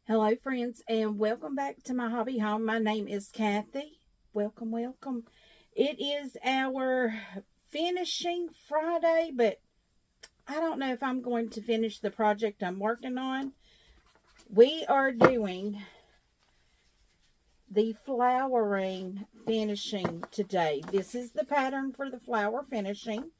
Hello friends, and welcome back to my hobby home. My name is Cathy. Welcome, welcome. It is our finishing Friday, but I don't know if I'm going to finish the project I'm working on. We are doing the flowering finishing today. This is the pattern for the flower finishing,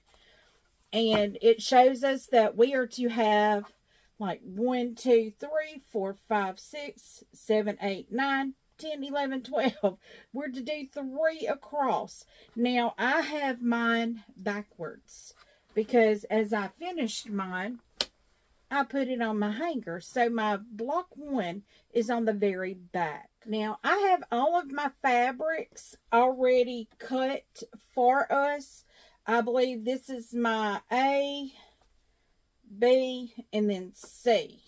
and it shows us that we are to have like 1, 2, 3, 4, 5, 6, 7, 8, 9, 10, 11, 12. We're to do 3 across. Now, I have mine backwards because as I finished mine, I put it on my hanger. So my block 1 is on the very back. Now, I have all of my fabrics already cut for us. I believe this is my A, B, and then C.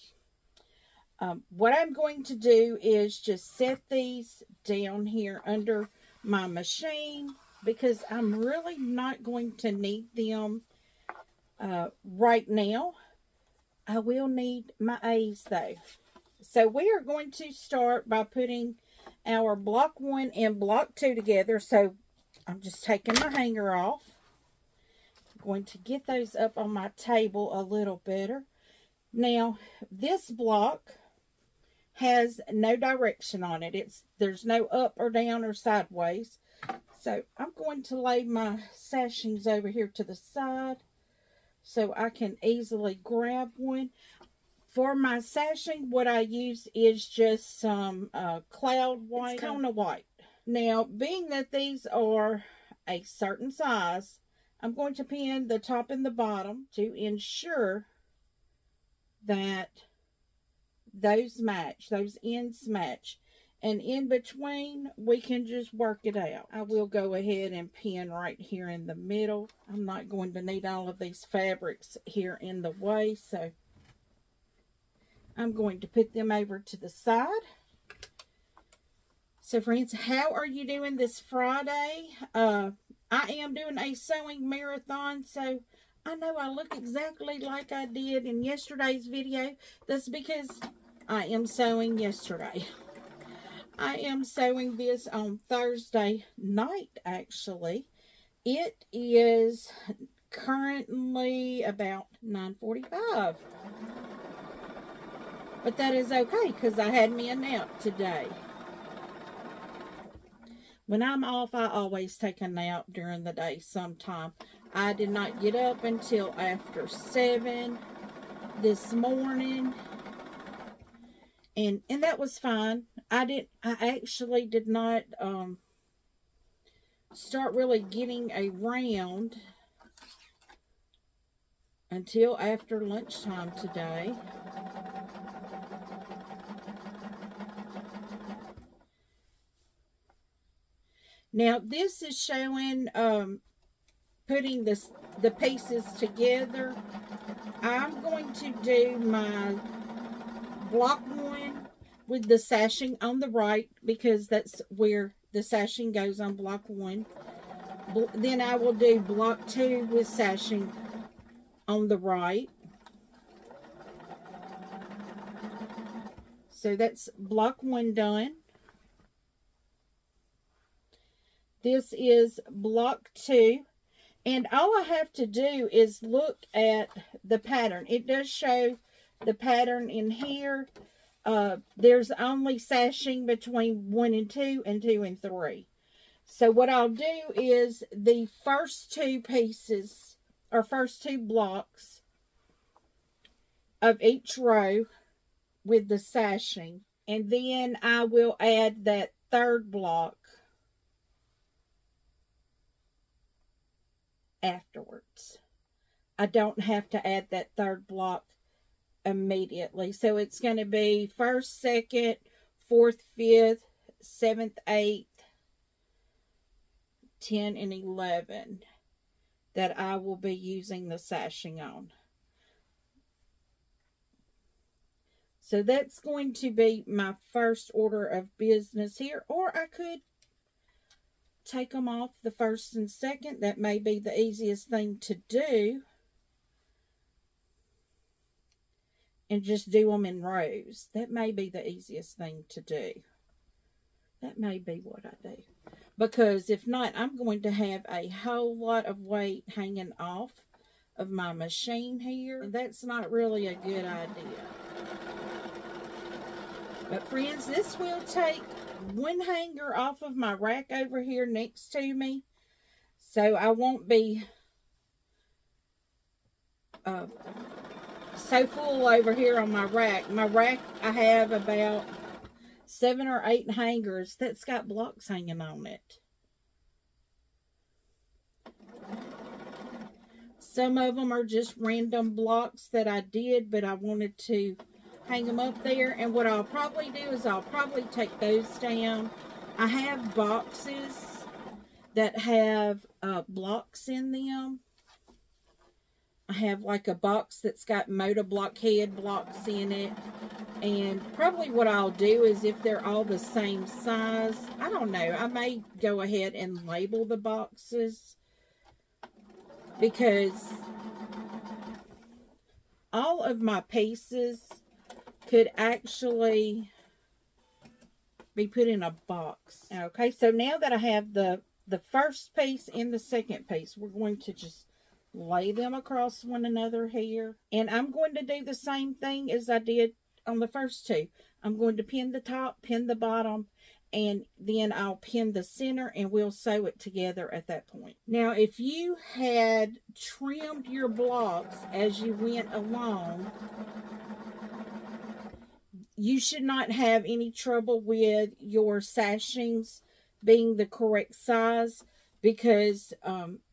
What I'm going to do is just set these down here under my machine because I'm really not going to need them right now. I will need my A's though. So we are going to start by putting our block 1 and block 2 together. So I'm just taking my hanger off. Going to get those up on my table a little better. Now, this block has no direction on it. There's no up or down or sideways. So I'm going to lay my sashings over here to the side so I can easily grab one. For my sashing, what I use is just some cloud white. It's Kona white. Now, being that these are a certain size, I'm going to pin the top and the bottom to ensure that those match, those ends match. And in between, we can just work it out. I will go ahead and pin right here in the middle. I'm not going to need all of these fabrics here in the way, so I'm going to put them over to the side. So friends, how are you doing this Friday? I am doing a sewing marathon, so I know I look exactly like I did in yesterday's video. That's because I am sewing yesterday. I am sewing this on Thursday night, actually. It is currently about 9:45. But that is okay, because I had me a nap today. When I'm off, I always take a nap during the day sometime. I did not get up until after 7 this morning. And that was fine. I actually did not start really getting around until after lunchtime today. Now, this is showing putting the pieces together. I'm going to do my block 1 with the sashing on the right because that's where the sashing goes on block 1. Then I will do block 2 with sashing on the right. So that's block 1 done. This is block 2. And all I have to do is look at the pattern. It does show the pattern in here. There's only sashing between 1 and 2 and 2 and 3. So what I'll do is the first 2 pieces, or first 2 blocks of each row with the sashing. And then I will add that 3rd block afterwards. I don't have to add that 3rd block immediately. So it's going to be 1st, 2nd, 4th, 5th, 7th, 8th, 10, and 11 that I will be using the sashing on. So that's going to be my first order of business here, or I could take them off the 1st and 2nd. That may be the easiest thing to do. and just do them in rows. That may be the easiest thing to do. That may be what I do. Because if not, I'm going to have a whole lot of weight hanging off of my machine here. And that's not really a good idea. But friends, this will take one hanger off of my rack over here next to me. So I won't be so full over here on my rack. My rack, I have about 7 or 8 hangers that's got blocks hanging on it. Some of them are just random blocks that I did, but I wanted to hang them up there. And what I'll probably do is I'll probably take those down. I have boxes that have blocks in them. I have like a box that's got motor block head blocks in it. And probably what I'll do is if they're all the same size, I don't know, I may go ahead and label the boxes. Because all of my pieces could actually be put in a box. Okay, so now that I have the first piece and the second piece, we're going to just lay them across one another here. And I'm going to do the same thing as I did on the first two. I'm going to pin the top, pin the bottom, and then I'll pin the center and we'll sew it together at that point. Now, if you had trimmed your blocks as you went along, you should not have any trouble with your sashings being the correct size, because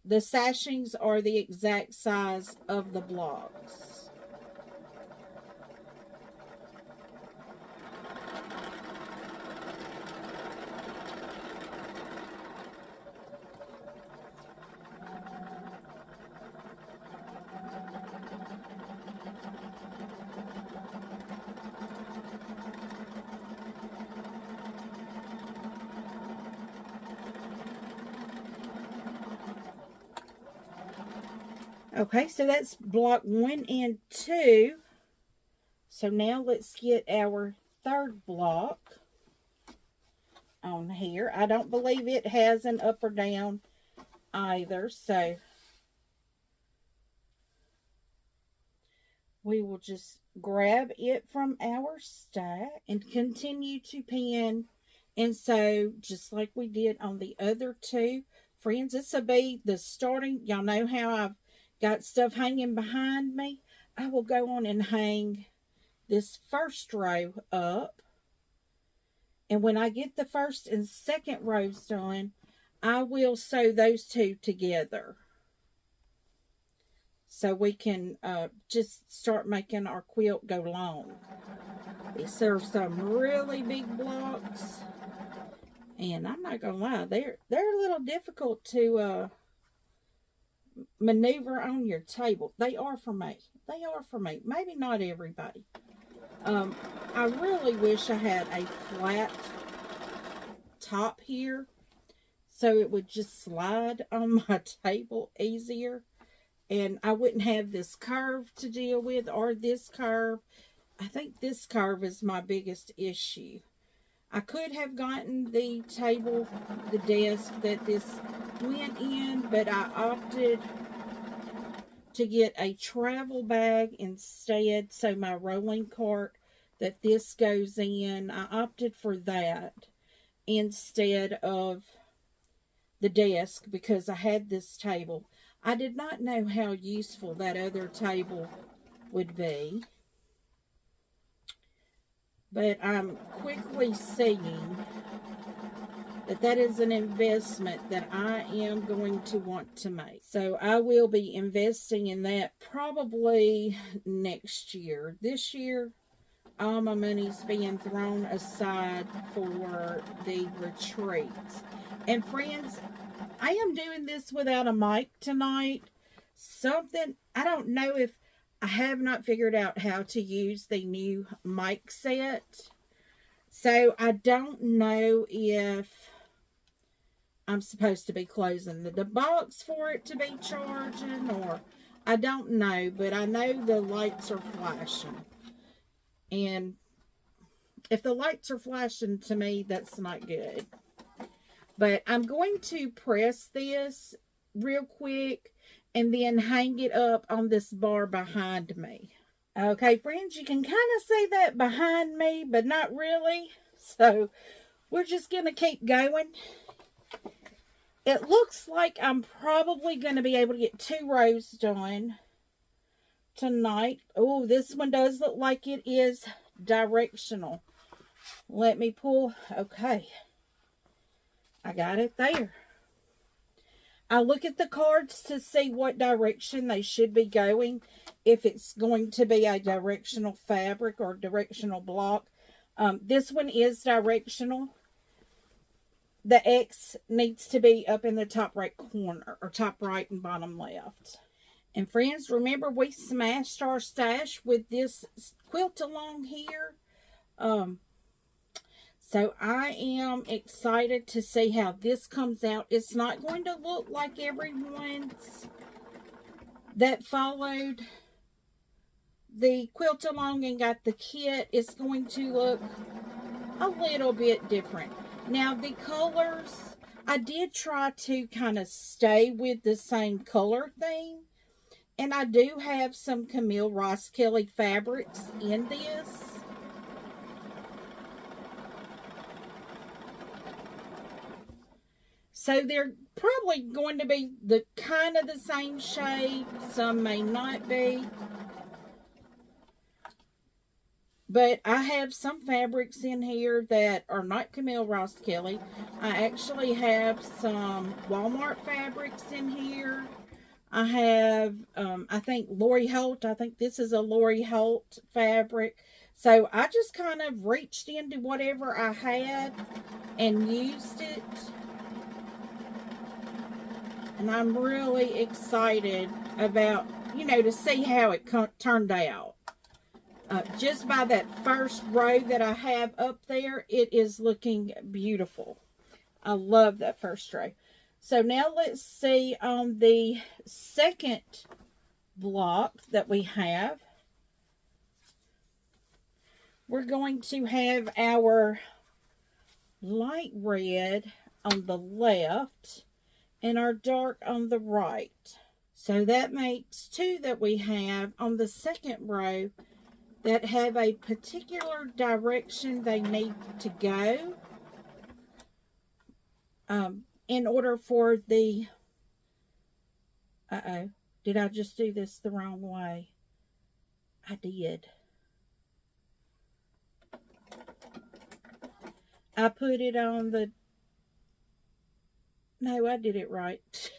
the sashings are the exact size of the blocks. Okay, so that's block 1 and 2. So now let's get our third block on here. I don't believe it has an up or down either, so we will just grab it from our stack and continue to pin and sew just like we did on the other two. Friends, this will be the starting. Y'all know how I've got stuff hanging behind me. I will go on and hang this first row up. And when I get the first and second rows done, I will sew those two together. So we can just start making our quilt go long. These are some really big blocks. And I'm not going to lie, they're a little difficult to maneuver on your table. They are for me. They are for me. Maybe not everybody. I really wish I had a flat top here so it would just slide on my table easier, and I wouldn't have this curve to deal with, or this curve. I think this curve is my biggest issue. I could have gotten the table, the desk that this went in, but I opted to get a travel bag instead. So my rolling cart that this goes in, I opted for that instead of the desk because I had this table. I did not know how useful that other table would be. But I'm quickly seeing that that is an investment that I am going to want to make. So I will be investing in that probably next year. This year, all my money's being thrown aside for the retreat. And friends, I am doing this without a mic tonight. I don't know if I have not figured out how to use the new mic set. So I don't know if I'm supposed to be closing the box for it to be charging, or I don't know, but I know the lights are flashing. And if the lights are flashing to me, that's not good. But I'm going to press this real quick and then hang it up on this bar behind me. Okay, friends, you can kind of see that behind me, but not really. So we're just going to keep going. It looks like I'm probably going to be able to get 2 rows done tonight. Oh, this one does look like it is directional. Let me pull. Okay. I got it there. I look at the cards to see what direction they should be going. If it's going to be a directional fabric or directional block. This one is directional. The X needs to be up in the top right corner, or top right and bottom left. And friends, remember we smashed our stash with this quilt along here. So I am excited to see how this comes out. It's not going to look like everyone's that followed the quilt along and got the kit. It's going to look a little bit different. Now the colors, I did try to kind of stay with the same color theme. And I do have some Camille Ross Kelly fabrics in this. So they're probably going to be the kind of the same shade. Some may not be. But I have some fabrics in here that are not Camille Ross Kelly. I actually have some Walmart fabrics in here. I have, I think Lori Holt. I think this is a Lori Holt fabric. So I just kind of reached into whatever I had and used it. And I'm really excited about, you know, to see how it turned out. Just by that first row that I have up there, it is looking beautiful. I love that first row. So now let's see on the second block that we have. We're going to have our light red on the left and our dark on the right. So that makes 2 that we have on the second row that have a particular direction they need to go in order for the, did I just do this the wrong way? I did. I put it on the, no, I did it right.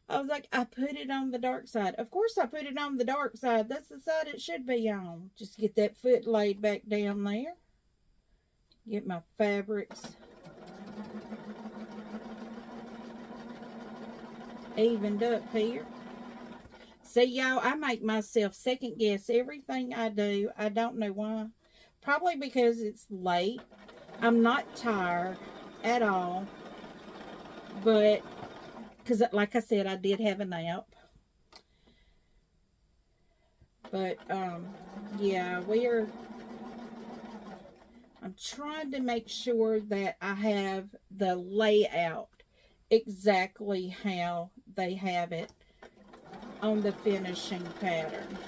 I was like, I put it on the dark side. Of course I put it on the dark side. That's the side it should be on. Just get that foot laid back down there. Get my fabrics evened up here. See, y'all, I make myself second guess everything I do. I don't know why. Probably because it's late. I'm not tired at all. But, because like I said, I did have a nap. But, yeah, I'm trying to make sure that I have the layout exactly how they have it on the finishing pattern.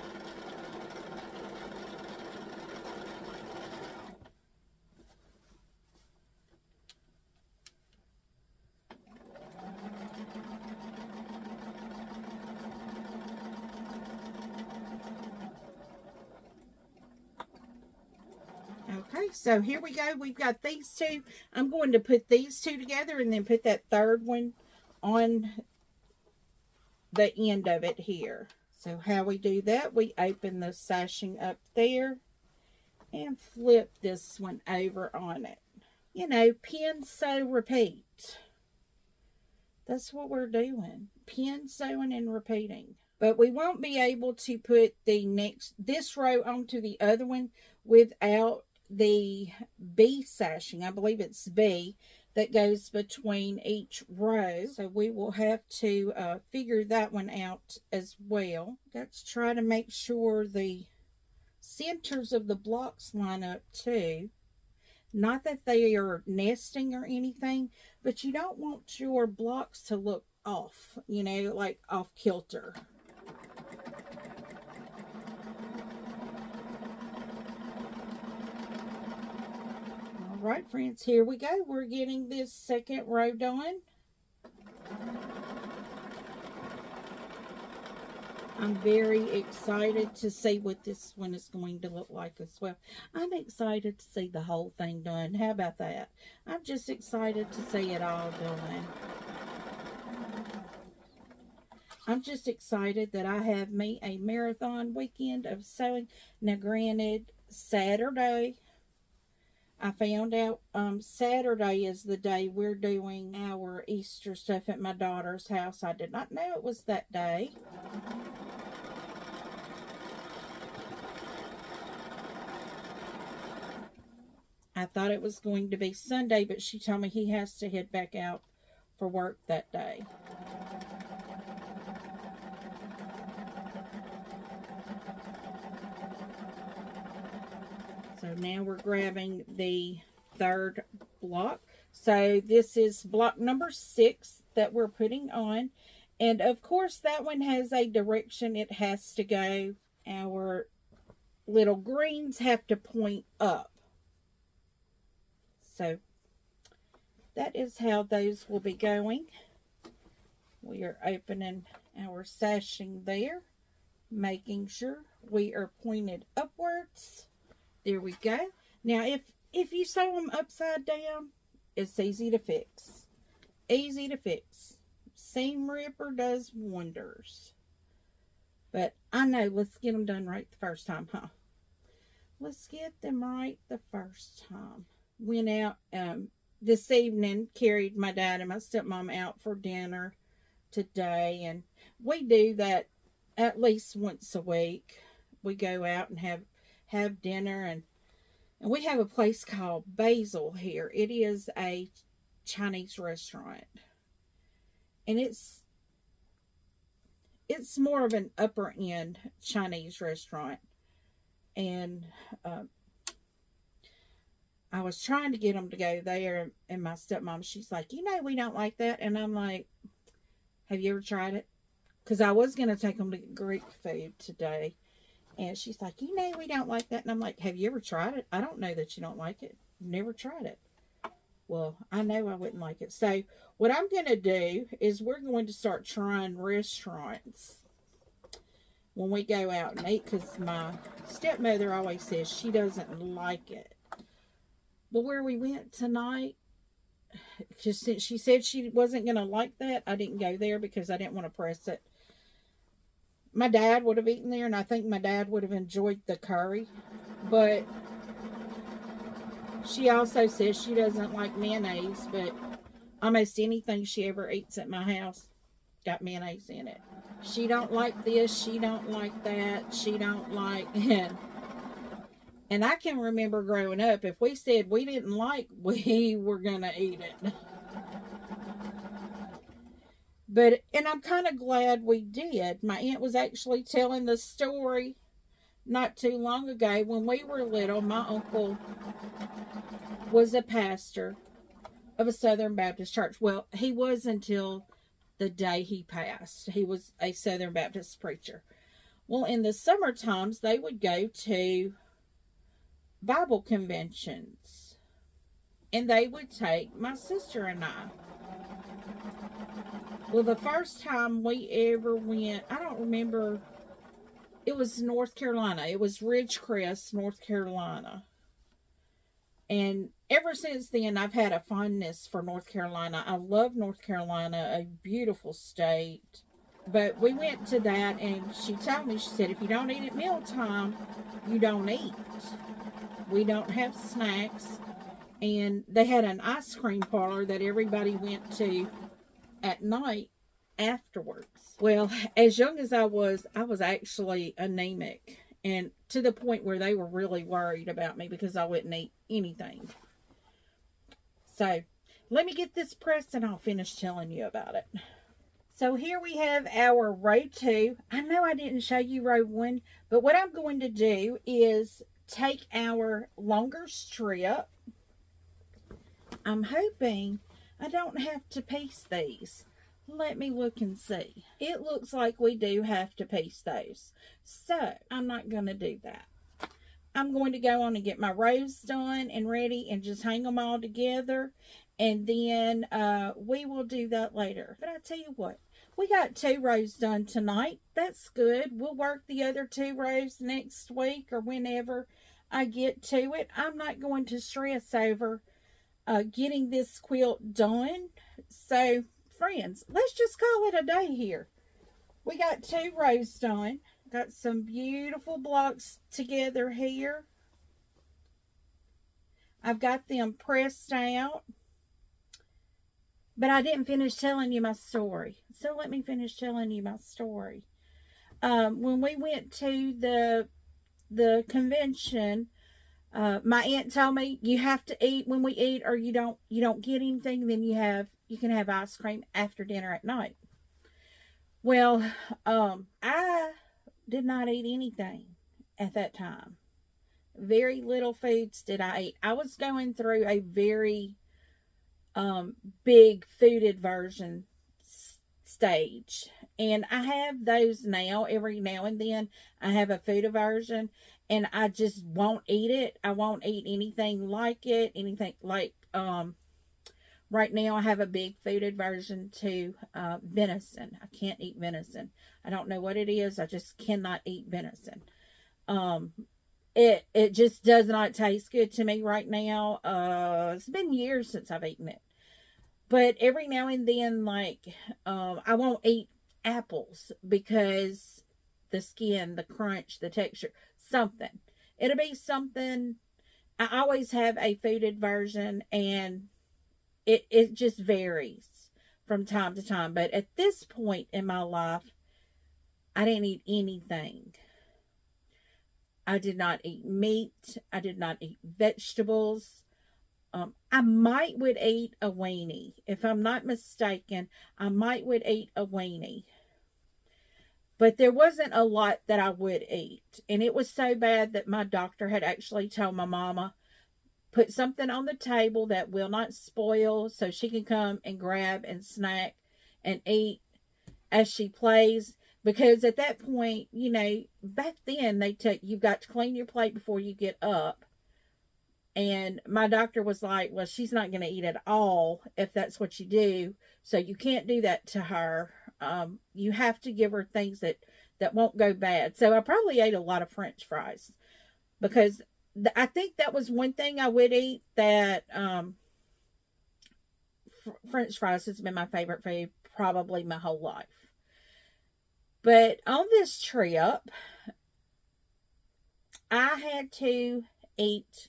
Okay, so here we go. We've got these 2. I'm going to put these 2 together and then put that third one on the end of it here. So how we do that, we open the sashing up there and flip this one over on it. You know, pin, sew, repeat. That's what we're doing. Pin, sewing, and repeating. But we won't be able to put this row onto the other one without the B sashing. I believe it's B that goes between each row. So we will have to figure that one out as well. Let's try to make sure the centers of the blocks line up too. Not that they are nesting or anything, but you don't want your blocks to look off, you know, like off kilter. All right, friends, here we go. We're getting this second row done. I'm very excited to see what this one is going to look like as well. I'm excited to see the whole thing done. How about that? I'm just excited to see it all done. I'm just excited that I have me a marathon weekend of sewing. Now, granted, Saturday, I found out Saturday is the day we're doing our Easter stuff at my daughter's house. I did not know it was that day. I thought it was going to be Sunday, but she told me he has to head back out for work that day. So now we're grabbing the third block. So this is block number 6 that we're putting on. And of course that one has a direction it has to go. Our little greens have to point up. So that is how those will be going. We are opening our sashing there, making sure we are pointed upwards. There we go. Now, if you sew them upside down, it's easy to fix. Easy to fix. Seam ripper does wonders. But I know, let's get them done right the first time, huh? Let's get them right the first time. Went out this evening, carried my dad and my stepmom out for dinner today. And we do that at least once a week. We go out and have dinner, and we have a place called Basil here. It is a Chinese restaurant, and it's more of an upper end Chinese restaurant. And I was trying to get them to go there, and my stepmom, she's like, you know, we don't like that. And I'm like, have you ever tried it? Because I was going to take them to Greek food today. And she's like, you know, we don't like that. And I'm like, have you ever tried it? I don't know that you don't like it. Never tried it. Well, I know I wouldn't like it. So what I'm going to do is we're going to start trying restaurants when we go out and eat, because my stepmother always says she doesn't like it. Well, where we went tonight, just since she said she wasn't going to like that, I didn't go there because I didn't want to press it. My dad would have eaten there, and I think my dad would have enjoyed the curry. But she also says she doesn't like mayonnaise, but almost anything she ever eats at my house got mayonnaise in it. She don't like this, she don't like that, she don't like... And I can remember growing up, if we said we didn't like, we were going to eat it. And I'm kind of glad we did. My aunt was actually telling the story not too long ago. When we were little, my uncle was a pastor of a Southern Baptist church. Well, he was until the day he passed. He was a Southern Baptist preacher. Well, in the summer times, they would go to Bible conventions, and they would take my sister and I. Well, the first time we ever went, I don't remember, it was North Carolina. It was Ridgecrest, North Carolina. And ever since then, I've had a fondness for North Carolina. I love North Carolina, a beautiful state. But we went to that, and she told me, she said, if you don't eat at mealtime, you don't eat. We don't have snacks. And they had an ice cream parlor that everybody went to at night afterwards. Well, as young as I was actually anemic. And to the point where they were really worried about me because I wouldn't eat anything. So, let me get this pressed and I'll finish telling you about it. So here we have our row 2. I know I didn't show you row 1, but what I'm going to do is take our longer strip. I'm hoping I don't have to piece these. Let me look and see. It looks like we do have to piece those. So I'm not going to do that. I'm going to go on and get my rows done and ready and just hang them all together. And then we will do that later. But I tell you what, we got 2 rows done tonight. That's good. We'll work the other 2 rows next week or whenever I get to it. I'm not going to stress over getting this quilt done. So, friends, let's just call it a day here. We got 2 rows done. Got some beautiful blocks together here. I've got them pressed out. But I didn't finish telling you my story. So let me finish telling you my story. When we went to the convention, my aunt told me you have to eat when we eat, or you don't get anything. Then you can have ice cream after dinner at night. Well, I did not eat anything at that time. Very little foods did I eat. I was going through a very big food aversion stage, and I have those now. Every now and then I have a food aversion, and I just won't eat it. I won't eat anything like it. Anything like right now I have a big food aversion to venison. I can't eat venison. I don't know what it is. I just cannot eat venison. It just does not taste good to me right now. It's been years since I've eaten it. But every now and then, like, I won't eat apples because the skin, the crunch, the texture, something. It'll be something. I always have a food aversion, and it just varies from time to time. But at this point in my life, I didn't eat anything. I did not eat meat. I did not eat vegetables. I might would eat a weenie. If I'm not mistaken, I might would eat a weenie. But there wasn't a lot that I would eat. And it was so bad that my doctor had actually told my mama, put something on the table that will not spoil so she can come and grab and snack and eat as she plays. Because at that point, you know, back then you've got to clean your plate before you get up. And my doctor was like, well, she's not going to eat at all if that's what you do. So you can't do that to her. You have to give her things that won't go bad. So I probably ate a lot of French fries. Because I think that was one thing I would eat that French fries has been my favorite food probably my whole life. But on this trip, I had to eat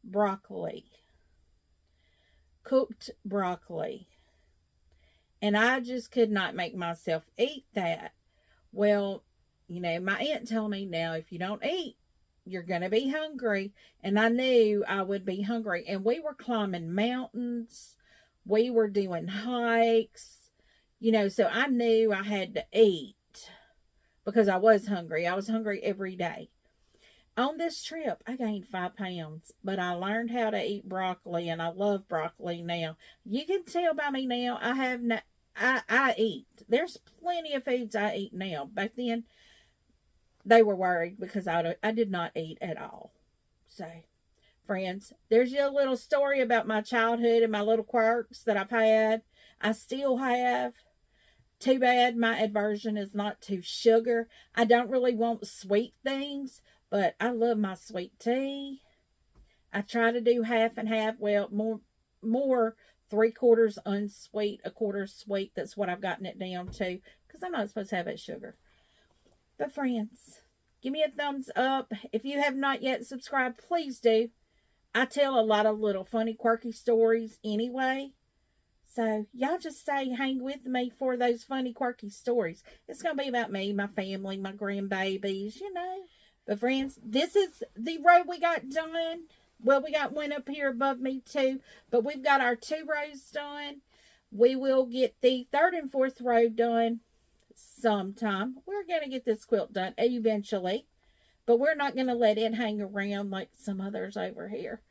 broccoli, cooked broccoli, and I just could not make myself eat that. Well, you know, my aunt told me, now if you don't eat, you're going to be hungry, and I knew I would be hungry. And we were climbing mountains, we were doing hikes, you know, so I knew I had to eat because I was hungry. I was hungry every day. On this trip, I gained 5 pounds, but I learned how to eat broccoli, and I love broccoli now. You can tell by me now, I eat. There's plenty of foods I eat now. Back then, they were worried because I did not eat at all. So, friends, there's your little story about my childhood and my little quirks that I've had. I still have. Too bad my aversion is not to sugar. I don't really want sweet things, but I love my sweet tea. I try to do half and half. Well, more 3/4 unsweet, 1/4 sweet. That's what I've gotten it down to, because I'm not supposed to have that sugar. But friends, give me a thumbs up. If you have not yet subscribed, please do. I tell a lot of little funny, quirky stories anyway. So, y'all just hang with me for those funny, quirky stories. It's going to be about me, my family, my grandbabies, you know. But, friends, this is the row we got done. Well, we got one up here above me, too. But we've got our 2 rows done. We will get the third and fourth row done sometime. We're going to get this quilt done eventually, but we're not going to let it hang around like some others over here.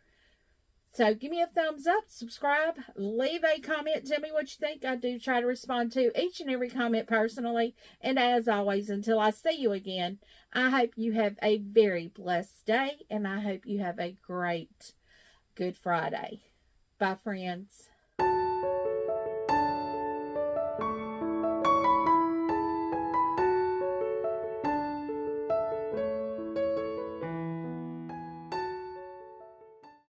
So give me a thumbs up, subscribe, leave a comment, tell me what you think. I do try to respond to each and every comment personally. And as always, until I see you again, I hope you have a very blessed day, and I hope you have a great Good Friday. Bye, friends.